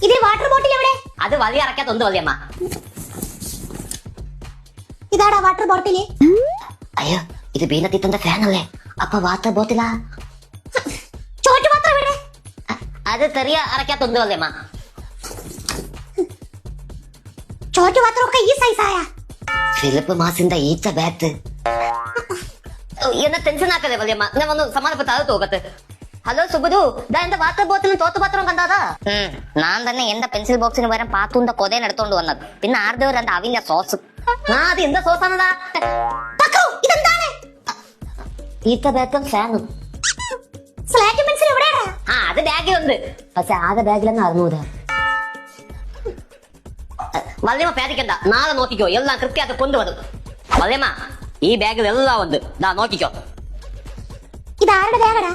ഇത് water bottle എവിടെ? അത് വലിയ അറക്കാത്തൊന്ന് വല്യമ്മ. ഇതാടാ വാട്ടർ ബോട്ടില്. അയ്യോ, ഇത് ബീനത്തിത്തന്റെ ഫാൻ അല്ലേ? അപ്പൊ വാട്ടർ ബോട്ടിലാ? ചോറ്റുപാത്രം എവിടെ? അത് ചെറിയ അറക്കാത്തൊന്ന് വല്യമ്മ. ചോറ്റുപാത്രം ഒക്കെ ഈ സൈസായ? ഫിലിപ്പ് മാസിന്റെ ഈച്ച ബാറ്റ്. എന്നെ ടെൻഷൻ ആക്കല്ലേ വല്യമ്മ, ഞാൻ വന്ന് സമാധാനപ്പെട്ട അത് തോക്കത്ത്. ഹലോ സുബുദു, ഇതാ എന്റെ വാട്ടർ ബോട്ടിലും തോത്തുപാത്രം കണ്ടാതാ? ഞാൻ തന്നെ എന്റെ പെൻസിൽ ബോക്സിന് പകരം പാത്തൂന്റെ കൊതേനെ എടുത്തോണ്ട് വന്നത്. പിന്നെ ആർദേവ് രണ്ട് അവിഞ്ഞ സോസ്. അത് എന്താ സോസാണതാ? ഇതെന്താണ്? ഈച്ച ബാറ്റും ഫാനും. സ്ലേറ്റ് പെൻസിൽ എവിടെയാടാ? അത് ബാഗിലുണ്ട്, പക്ഷെ ആകെ ബാഗിലെന്ന് അറിഞ്ഞൂടാ. വല്യമ്മ പേടിക്കണ്ട, നാളെ നോക്കിക്കോ, എല്ലാം കൃത്യമായിട്ട് കൊണ്ടുവരും. വല്യമ്മ, ഈ ബാഗിൽ എല്ലാം ഉണ്ട്, നോക്കിക്കോ. ഇതാരുടെ ബാഗടാ?